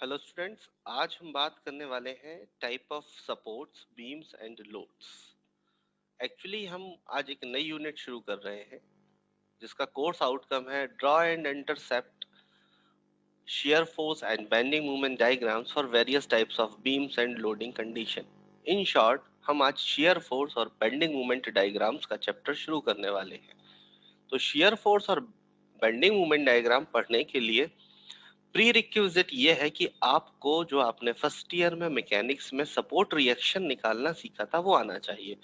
Hello students, आज हम बात करने वाले हैं type of supports, beams and loads. Actually हम आज एक नई यूनिट शुरू कर रहे हैं जिसका कोर्स आउटकम है draw and intercept shear force and bending moment diagrams for various types of beams and loading condition. In short, हम आज shear force और bending moment diagrams का चैप्टर शुरू करने वाले हैं। तो shear force और bending moment diagram पढ़ने के लिए प्री रिक्विजिट ये है कि आपको जो आपने फर्स्ट ईयर में मैकेनिक्स में सपोर्ट रिएक्शन निकालना सीखा था वो आना चाहिए।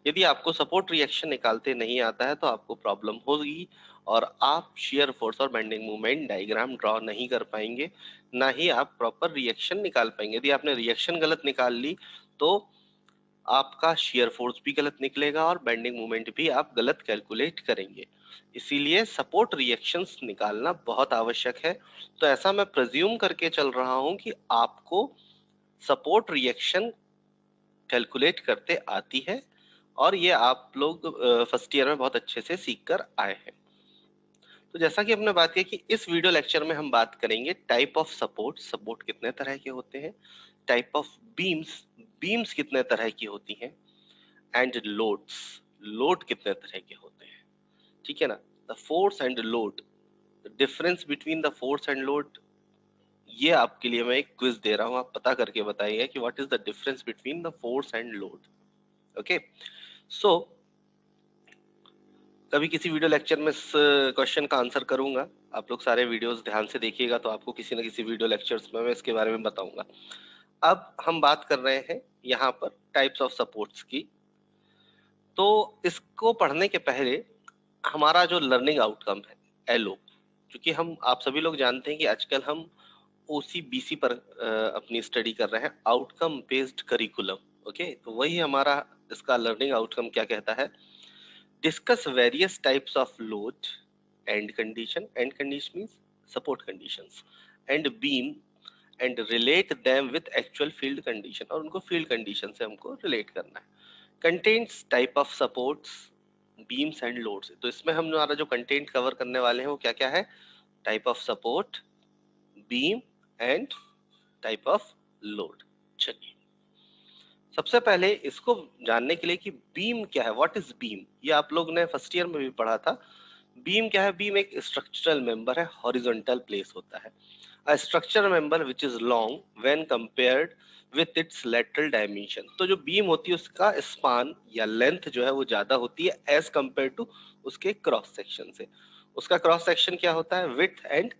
यदि आपको सपोर्ट रिएक्शन निकालते नहीं आता है तो आपको प्रॉब्लम होगी और आप शियर फोर्स और बेंडिंग मूवमेंट डायग्राम ड्रॉ नहीं कर पाएंगे, ना ही आप प्रॉपर रिएक्शन निकाल पाएंगे। यदि आपने रिएक्शन गलत निकाल ली तो आपका शियर फोर्स भी गलत निकलेगा और बेंडिंग मोमेंट भी आप गलत कैलकुलेट करेंगे। इसीलिए सपोर्ट रिएक्शंस निकालना बहुत आवश्यक है। तो ऐसा मैं प्रेज्यूम करके चल रहा हूं कि आपको सपोर्ट रिएक्शन कैलकुलेट करते आती है और ये आप लोग फर्स्ट ईयर में बहुत अच्छे से सीख कर आए हैं। तो जैसा कि हमने बात की कि इस वीडियो लेक्चर में हम बात करेंगे टाइप ऑफ सपोर्ट, सपोर्ट कितने तरह के होते हैं, टाइप ऑफ बीम्स, बीम्स कितने तरह की होती हैं, एंड लोड्स, लोड कितने तरह के होते हैं। ठीक है ना। The force and load, the difference between the force and load, ये आपके लिए मैं एक क्विज दे रहा हूं, आप पता करके बताइए कि what is the difference between the force and load. Okay, so कभी किसी वीडियो लेक्चर में इस क्वेश्चन का आंसर करूंगा। आप लोग सारे वीडियोस ध्यान से देखिएगा तो आपको किसी न किसी वीडियो लेक्चर्स में मैं इसके बारे में बताऊंगा। अब हम बात कर रहे हैं यहाँ पर टाइप्स ऑफ सपोर्ट्स की। तो इसको पढ़ने के पहले हमारा जो लर्निंग आउटकम है एलओ, क्योंकि हम आप सभी लोग जानते हैं कि आजकल हम ओसीबीसी पर अपनी स्टडी कर रहे हैं, आउटकम बेस्ड करिकुलम। ओके, तो वही हमारा इसका लर्निंग आउटकम क्या कहता है, discuss various types of load and condition means support conditions, and beam and relate them with actual field condition, और उनको फील्ड कंडीशन से हमको रिलेट करना है। Contents type of supports, beams and loads. तो इसमें हम हमारा जो कंटेंट कवर करने वाले हैं वो क्या क्या है, type of support, beam and type of load. चलिए, सबसे पहले इसको जानने के लिए कि बीम क्या है, व्हाट इज बीम, ये आप लोग ने फर्स्ट ईयर में भी पढ़ा था। बीम क्या है, बीम एक स्ट्रक्चरल मेंबर है, हॉरिजॉन्टल प्लेस होता है। A structural member which is long when compared with its lateral dimension. तो जो बीम होती है उसका स्पान या लेंथ जो है वो ज्यादा होती है एज कंपेयर टू उसके क्रॉस सेक्शन से। उसका क्रॉस सेक्शन क्या होता है, विड्थ एंड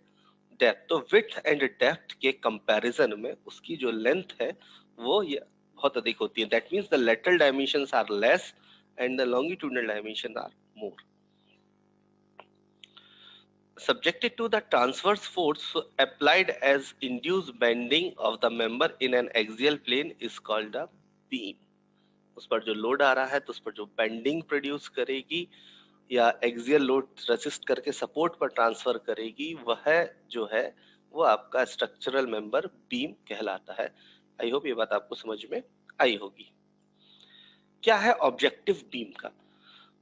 डेप्थ। तो विड्थ एंड डेप्थ के कंपैरिजन में उसकी जो लेंथ है वो ये बहुत अधिक होती है। That means the lateral dimensions are less and the longitudinal dimension are more. Subjected to the transverse force applied as induced bending of the member in an axial plane is called a beam. उस पर जो load आ रहा है तो उस पर जो bending produce करेगी या एक्सियल लोड रेसिस्ट करके सपोर्ट पर ट्रांसफर करेगी, वह जो है वो आपका स्ट्रक्चरल मेंबर बीम कहलाता है। आई होप ये बात आपको समझ में आई होगी। क्या है ऑब्जेक्टिव बीम का,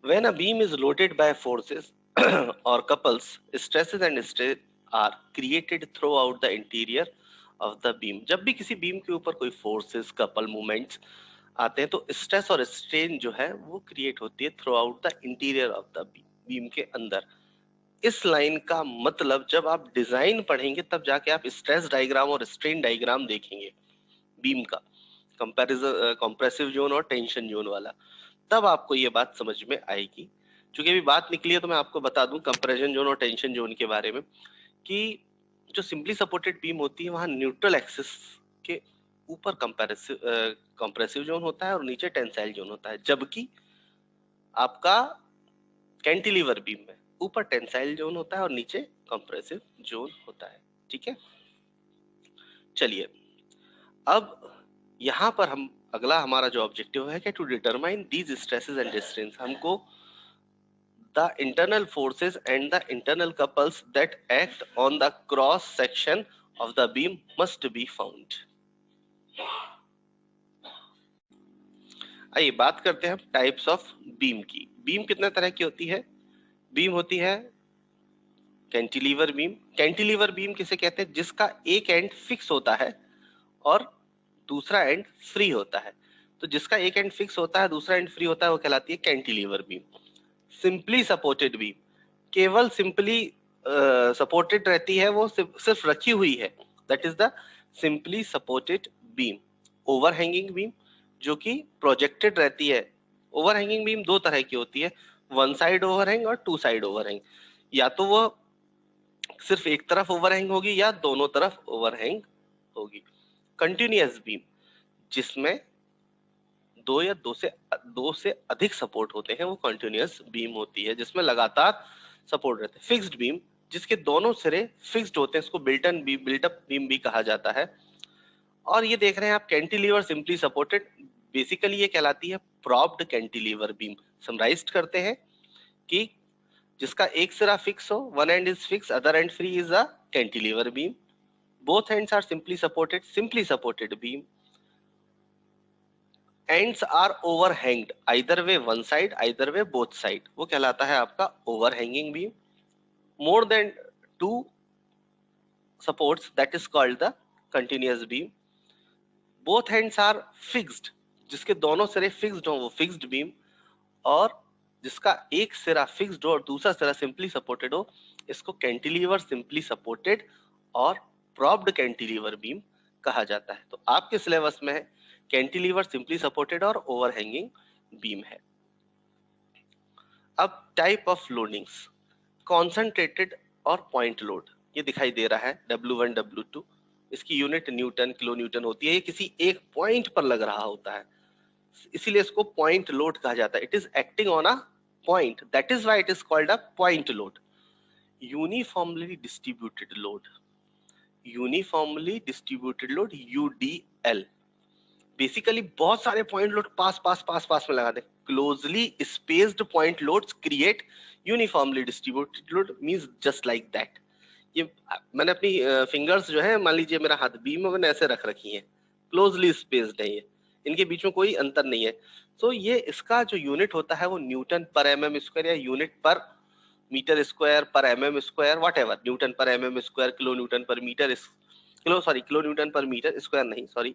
when a beam is loaded by forces और couples, stresses and strain are created throughout the interior of the beam। जब भी किसी बीम के ऊपर कोई फोर्सेस, कपल मूवमेंट्स आते हैं तो स्ट्रेस और स्ट्रेन जो है वो क्रिएट होती है through out the interior of the beam, beam के अंदर। इस लाइन का मतलब जब आप डिजाइन पढ़ेंगे तब जाके आप स्ट्रेस डायग्राम और स्ट्रेन डायग्राम देखेंगे बीम का, कंपैरिजन कंप्रेसिव जोन और टेंशन जोन वाला, तब आपको ये बात समझ में आएगी। चूंकि अभी बात निकली है तो मैं आपको बता दूं कंप्रेशन जोन और टेंशन जोन के बारे में कि जो सिंपली सपोर्टेड बीम होती है वहां न्यूट्रल एक्सिस के ऊपर कंप्रेसिव जोन होता है और नीचे टेंसाइल जोन होता है, जबकि आपका कैंटिलीवर बीम में ऊपर टेंसाइल जोन होता है और नीचे कंप्रेसिव जोन होता है। ठीक है, चलिए अब यहाँ पर हम अगला हमारा जो ऑब्जेक्टिव है कि to determine these stresses and strains, हमको the internal forces and the internal couples that act on the cross section of the beam must be found। आइए बात करते हैं टाइप्स ऑफ बीम की। बीम कितने तरह की होती है, बीम होती है कैंटिलीवर बीम, कैंटिलीवर बीम किसे कहते हैं? जिसका एक एंड फिक्स होता है और दूसरा एंड फ्री होता है। तो जिसका एक एंड फिक्स होता है, दूसरा एंड फ्री होता है, वो कहलाती है cantilever beam. Simply supported beam, केवल सिंपली सपोर्टेड रहती है, वो सिर्फ रखी हुई है, that is the simply supported beam. Overhanging beam जो कि प्रोजेक्टेड रहती है। ओवरहैंगिंग बीम दो तरह की होती है, वन साइड ओवरहैंग और टू साइड ओवरहैंग। या तो वो सिर्फ एक तरफ ओवरहैंग होगी या दोनों तरफ ओवरहैंग होगी। कंटिन्यूअस बीम जिसमें दो से अधिक सपोर्ट होते हैं, वो कंटिन्यूअस बीम होती है, जिसमें लगातार सपोर्ट रहते हैं। फिक्स्ड बीम जिसके दोनों सिरे फिक्स्ड होते हैं, इसको बिल्टअप बीम भी कहा जाता है। और ये देख रहे हैं आप कैंटिलीवर सिंपली सपोर्टेड, बेसिकली ये कहलाती है प्रॉप्ड कैंटिलीवर बीम। समराइज्ड करते हैं कि जिसका एक सिरा फिक्स हो, one end is fix, other end free, is a cantilever beam. Both ends are simply supported beam. ends are overhanged either way one side either way both side, वो कहलाता है आपका overhanging beam। more than two supports, that is called the continuous beam। both ends are fixed, जिसके दोनों सिरे fixed हो वो fixed beam. और जिसका एक सिरा फिक्स्ड हो और दूसरा सिरा सिंपली सपोर्टेड हो, इसको कैंटिलीवर सिंपली सपोर्टेड और प्रॉप्ड कैंटिलीवर बीम कहा जाता है। तो आपके सिलेबस में है कैंटिलीवर सिंपली सपोर्टेड और ओवरहैंगिंग बीम है। अब टाइप ऑफ लोडिंग्स, कॉन्सेंट्रेटेड और पॉइंट लोड, ये दिखाई दे रहा है W1 W2, इसकी यूनिट न्यूटन किलो न्यूटन होती है। ये किसी एक पॉइंट पर लग रहा होता है, इसीलिए इसको पॉइंट लोड कहा जाता है। It is acting on a point, that is why it is called a point load. Uniformly distributed load, uniformly distributed load UDL, basically बहुत सारे पॉइंट लोड पास पास पास पास में लगा दे। Closely spaced point loads create uniformly distributed load, means just like that. ये मैंने अपनी fingers जो है, मान लीजिए मेरा हाथ बीम में मैंने ऐसे रख रखी है, क्लोजली स्पेस्ड है ये, इनके बीच में कोई अंतर नहीं है। तो ये इसका जो यूनिट होता है वो न्यूटन पर mm स्क्वायर या यूनिट पर मीटर स्क्वायर पर mm square, what ever, Newton पर mm स्क्वायर, किलो न्यूटन पर मीटर, किलो न्यूटन पर मीटर स्क्वायर नहीं, सॉरी,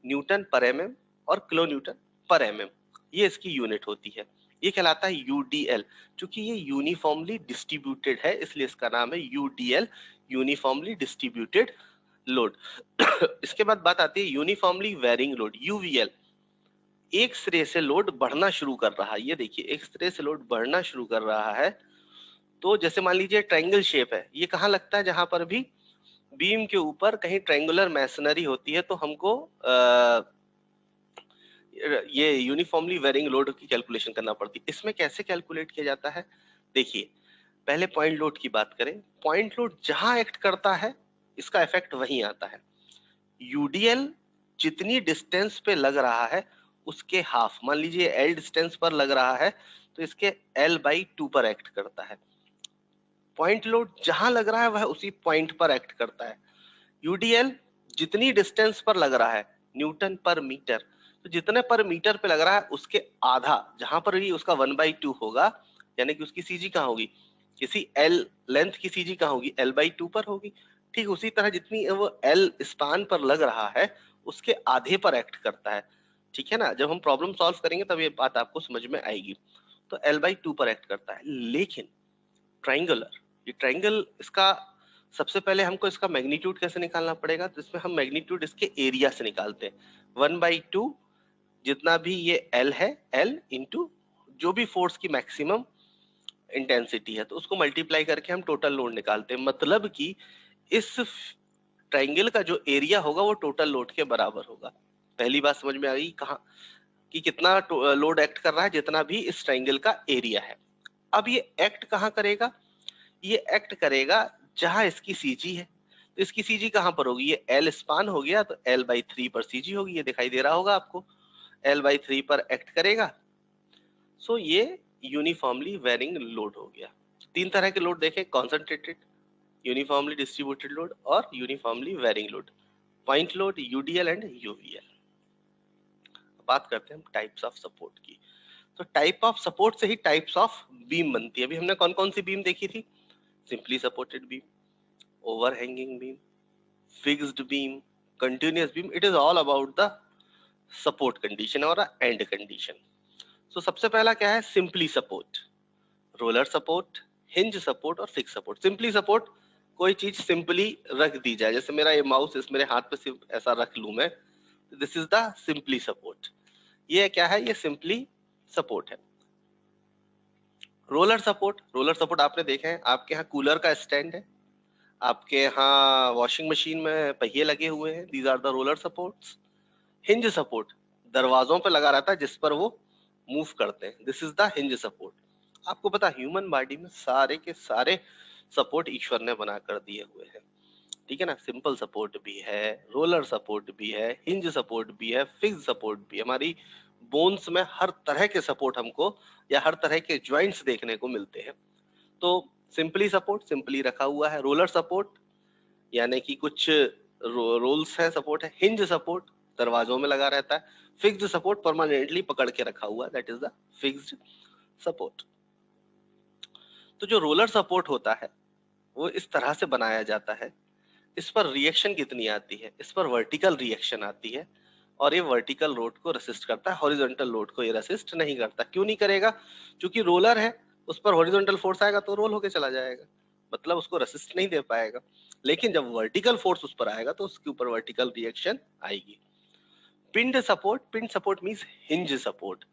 न्यूटन पर mm और किलो न्यूटन पर mm, ये इसकी यूनिट होती है। ये कहलाता है UDL। क्योंकि ये यूनिफॉर्मली डिस्ट्रीब्यूटेड है, इसलिए इसका नाम है UDL, यूनिफॉर्मली डिस्ट्रीब्यूटेड लोड। इसके बाद बात आती है यूनिफॉर्मली वेरिंग लोड, UVL। एक सिरे से लोड बढ़ना शुरू कर रहा है, ये देखिए एक सिरे से लोड बढ़ना शुरू कर रहा है। तो जैसे मान लीजिए ट्रायंगल शेप है, ये कहाँ लगता है? जहां पर भी बीम के ऊपर कहीं ट्रायंगुलर मैसनरी होती है, तो हमको ये यूनिफॉर्मली वेरिंग लोड की कैलकुलेशन करना पड़ती है। इसमें कैसे कैलकुलेट किया जाता है? देखिए, पहले पॉइंट लोड की बात करें। पॉइंट लोड जहां एक्ट करता है, इसका इफेक्ट वहीं आता है। UDL जितनी डिस्टेंस पे लग रहा है उसके हाफ, मान लीजिए L डिस्टेंस पर लग रहा है, तो इसके L/2 पर एक्ट करता है। पॉइंट लोड जहां लग रहा है वह उसी पॉइंट पर एक्ट करता है। UDL जितनी डिस्टेंस पर लग रहा है, न्यूटन पर मीटर, तो जितने पर मीटर पे लग रहा है उसके आधा, जहां पर भी उसका 1/2 होगा, यानी कि उसकी CG कहाँ होगी? किसी L लेंथ की CG कहाँ होगी? L/2 पर होगी। ठीक उसी तरह जितनी वो L स्पान पर लग रहा है उसके आधे पर एक्ट करता है। ठीक है ना? जब हम प्रॉब्लम सॉल्व करेंगे तब ये बात आपको समझ में आएगी। तो L/2 पर एक्ट करता है। लेकिन ट्रायंगुलर, ये ट्रायंगल, इसका सबसे पहले हमको इसका मैग्नीट्यूड कैसे निकालना पड़ेगा? तो इसमें हम मैग्नीट्यूड इसके एरिया से निकालते हैं। 1/2 जितना भी ये L है, L इंटू जो भी फोर्स की मैक्सिमम इंटेंसिटी है, तो उसको मल्टीप्लाई करके हम टोटल लोड निकालते हैं। मतलब कि इस ट्रायंगल का जो एरिया होगा वो टोटल लोड के बराबर होगा। पहली बात समझ में आ गई कहाँ कि कितना लोड एक्ट कर रहा है? जितना भी इस ट्रायंगल का एरिया है। अब ये एक्ट कहाँ करेगा? ये एक्ट करेगा जहां इसकी CG है। तो इसकी CG कहां पर होगी? ये L स्पान हो गया, तो L/3 पर CG होगी, ये दिखाई दे रहा होगा आपको। L/3 पर एक्ट करेगा। सो ये यूनिफॉर्मली वेरिंग लोड हो गया। तीन तरह के लोड देखें, कॉन्सेंट्रेटेड, यूनिफॉर्मली डिस्ट्रीब्यूटेड लोड और uniformly varying load. Point load, UDL and UVL। बात करते हैं हम टाइप्स ऑफ सपोर्ट की। तो टाइप ऑफ सपोर्ट से ही टाइप्स ऑफ बीम बनती है। अभी हमने कौन कौन सी बीम देखी थी? Simply supported beam, overhanging beam, fixed beam, continuous beam, it is all about the support condition और एंड कंडीशन। सो सबसे पहला क्या है, simply support, roller support, hinge support और फिक्स सपोर्ट। सिंपली सपोर्ट, कोई चीज सिंपली रख दी जाए, जैसे मेरा ये माउस इस मेरे हाथ पे सिर्फ ऐसा रख लूं मैं, this is the simply support. ये क्या है, ये सिंपली सपोर्ट है। रोलर सपोर्ट, रोलर सपोर्ट आपने देखे हैं, आपके यहाँ कूलर का स्टैंड है, आपके यहाँ वॉशिंग मशीन में पहिए लगे हुए हैं, these are the roller supports. Hinge support, दरवाजों पे लगा रहता है जिस पर वो मूव करते हैं, this is the hinge support. आपको पता, ह्यूमन बॉडी में सारे के सारे सपोर्ट ईश्वर ने बना कर दिए हुए हैं, ठीक है ना। सिंपल सपोर्ट भी है, रोलर सपोर्ट भी है, हिंज सपोर्ट भी है, फिक्स सपोर्ट भी। हमारी बोन्स में हर तरह के सपोर्ट हमको, या हर तरह के ज्वाइंट्स देखने को मिलते हैं। तो सिंपली सपोर्ट, सिंपली रखा हुआ है। रोलर सपोर्ट यानी कि कुछ रोल्स है, सपोर्ट है। हिंज सपोर्ट दरवाजों में लगा रहता है। फिक्स्ड सपोर्ट परमानेंटली पकड़ के रखा हुआ, that is the fixed support. तो जो रोलर सपोर्ट होता है वो इस तरह से बनाया जाता है, इस पर रिएक्शन कितनी आती है, इस पर वर्टिकल रिएक्शन आती है, और ये वर्टिकल लोड को रेसिस्ट करता है, हॉरिजॉन्टल लोड को ये रेसिस्ट नहीं करता। क्यों नहीं करेगा, क्योंकि रोलर है, उस पर हॉरिजॉन्टल फोर्स आएगा तो रोल होके चला जाएगा, मतलब उसको रेसिस्ट नहीं दे पाएगा। लेकिन जब वर्टिकल फोर्स उस पर आएगा तो उसके ऊपर वर्टिकल रिएक्शन आएगी। पिंड सपोर्ट, पिंड सपोर्ट मींस हिंज सपोर्ट।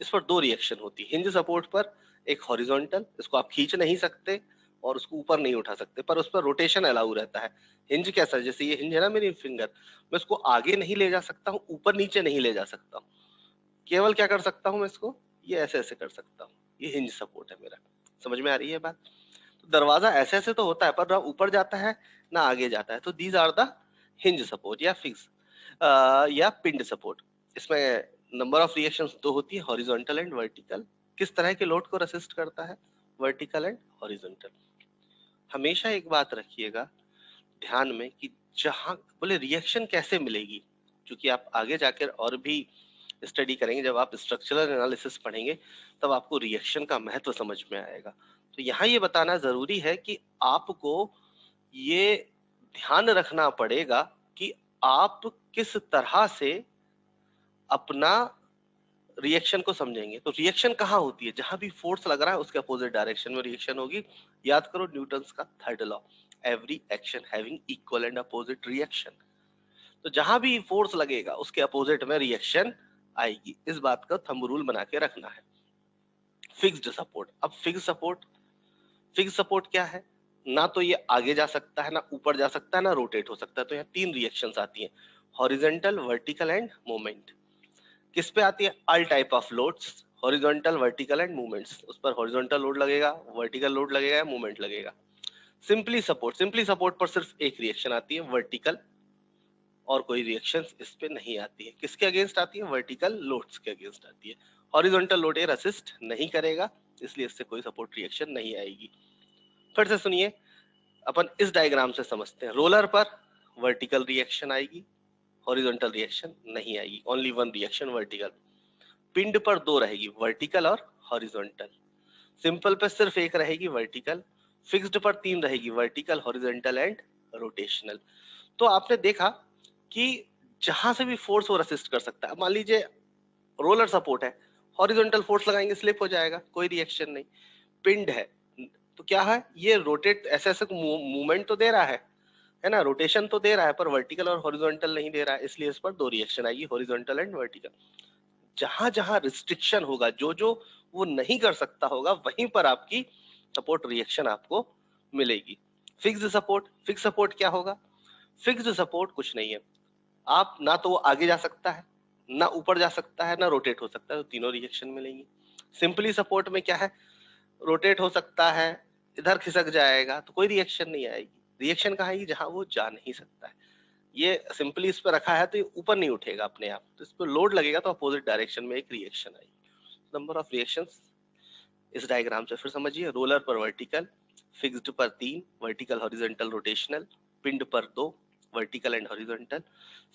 इस पर दो रिएक्शन होती है। हिंज सपोर्ट पर एक हॉरिजॉन्टल, इसको आप खींच नहीं सकते और उसको ऊपर नहीं उठा सकते, पर उस पर रोटेशन अलाउ रहता है। हिंज कैसा, जैसे ये हिंज है ना मेरी फिंगर, मैं इसको आगे नहीं ले जा सकता हूँ, ऊपर नीचे नहीं ले जा सकता हूँ, केवल क्या कर सकता हूँ मैं इसको, ये ऐसे ऐसे कर सकता हूँ। ये हिंज सपोर्ट है मेरा। समझ में आ रही है बात। तो दरवाजा ऐसे ऐसे तो होता है, पर ना ऊपर जाता है ना आगे जाता है, तो these are the hinge support या फिक्स या पिंड सपोर्ट। इसमें नंबर ऑफ रिएक्शंस दो होती है, हॉरिजॉन्टल एंड वर्टिकल। किस तरह के लोड को रेसिस्ट करता है, वर्टिकल एंड हॉरिजॉन्टल। हमेशा एक बात रखिएगा ध्यान में कि जहां बोले रिएक्शन कैसे मिलेगी, क्योंकि आप आगे जाकर और भी स्टडी करेंगे, जब आप स्ट्रक्चरल एनालिसिस पढ़ेंगे तब आपको रिएक्शन का महत्व समझ में आएगा। तो यहाँ ये बताना जरूरी है कि आपको ये ध्यान रखना पड़ेगा कि आप किस तरह से अपना रिएक्शन को समझेंगे। तो रिएक्शन कहाँ होती है, जहां भी फोर्स लग रहा है उसके अपोजिट डायरेक्शन में रिएक्शन होगी। याद करो न्यूटन्स का third law, every action having equal and opposite reaction. तो जहां भी फोर्स लगेगा उसके अपोजिट में रिएक्शन आएगी, इस बात का थंब रूल बना के रखना है। फिक्स्ड सपोर्ट, अब फिक्स सपोर्ट, फिक्स सपोर्ट क्या है, ना तो ये आगे जा सकता है, ना ऊपर जा सकता है, ना रोटेट हो सकता है। तो यहाँ तीन रिएक्शंस आती हैं, हॉरिजॉन्टल, वर्टिकल एंड मोमेंट। किस पे आती है, all type of loads, horizontal, vertical and movements. उस पर हॉरिजॉन्टल लोड लगेगा, वर्टिकल लोड लगेगा या मूवमेंट लगेगा। सिंपली सपोर्ट, सिंपली सपोर्ट पर सिर्फ एक रिएक्शन आती है, वर्टिकल, और कोई रिएक्शन इस पे नहीं आती है। किसके अगेंस्ट आती है, वर्टिकल लोड्स के अगेंस्ट आती है। हॉरिजॉन्टल लोड ये असिस्ट नहीं करेगा, इसलिए इससे कोई सपोर्ट रिएक्शन नहीं आएगी। फिर से सुनिए, अपन इस डायग्राम से समझते हैं। रोलर पर वर्टिकल रिएक्शन आएगी, हॉरिजॉन्टल रिएक्शन नहीं आएगी, ओनली वन रिएक्शन वर्टिकल। पिंड पर दो रहेगी, वर्टिकल और हॉरिजॉन्टल। सिंपल पे सिर्फ एक रहेगी, वर्टिकल। फिक्स्ड पर तीन रहेगी, वर्टिकल, हॉरिजॉन्टल एंड रोटेशनल। तो आपने देखा कि जहां से भी फोर्स वो रेसिस्ट कर सकता है। मान लीजिए रोलर सपोर्ट है, हॉरिजॉन्टल फोर्स लगाएंगे स्लिप हो जाएगा, कोई रिएक्शन नहीं। पिंड है तो क्या है, ये रोटेट ऐसे ऐसे मूवमेंट तो दे रहा है ना, रोटेशन तो दे रहा है, पर वर्टिकल और हॉरिजॉन्टल नहीं दे रहा है, इसलिए इस पर दो रिएक्शन आएगी, हॉरिजॉन्टल एंड वर्टिकल। जहां जहां रिस्ट्रिक्शन होगा, जो जो वो नहीं कर सकता होगा, वहीं पर आपकी सपोर्ट रिएक्शन आपको मिलेगी। फिक्स्ड सपोर्ट, फिक्स सपोर्ट क्या होगा, फिक्स्ड सपोर्ट कुछ नहीं है, आप ना तो वो आगे जा सकता है, ना ऊपर जा सकता है, ना रोटेट हो सकता है, तो तीनों रिएक्शन मिलेंगी। सिंपली सपोर्ट में क्या है, रोटेट हो सकता है, इधर खिसक जाएगा, तो कोई रिएक्शन नहीं आएगी। रिएक्शन कहाँ आएगी, जहां वो जा नहीं सकता है। ये सिंपली इस पर रखा है तो ये ऊपर नहीं उठेगा अपने आप, तो इस पर लोड लगेगा तो अपोजिट डायरेक्शन में एक रिएक्शन आएगी। नंबर ऑफ रिएक्शंस इस डायग्राम से फिर समझिए। रोलर पर वर्टिकल, फिक्स्ड पर तीन, वर्टिकल, हॉरिजॉन्टल, रोटेशनल। पिंड पर दो, vertical and horizontal.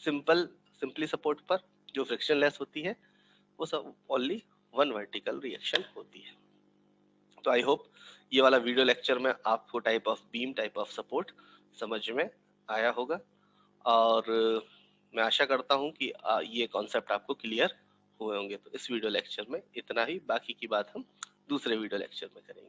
Simple, simply support पर जो फ्रिक्शनलेस होती है वो सब ओनली वन वर्टिकल रिएक्शन होती है। तो आई होप ये वाला वीडियो लेक्चर में आपको type of beam, type of support समझ में आया होगा, और मैं आशा करता हूँ कि ये कॉन्सेप्ट आपको क्लियर हुए होंगे। तो इस वीडियो लेक्चर में इतना ही, बाकी की बात हम दूसरे वीडियो लेक्चर में करेंगे।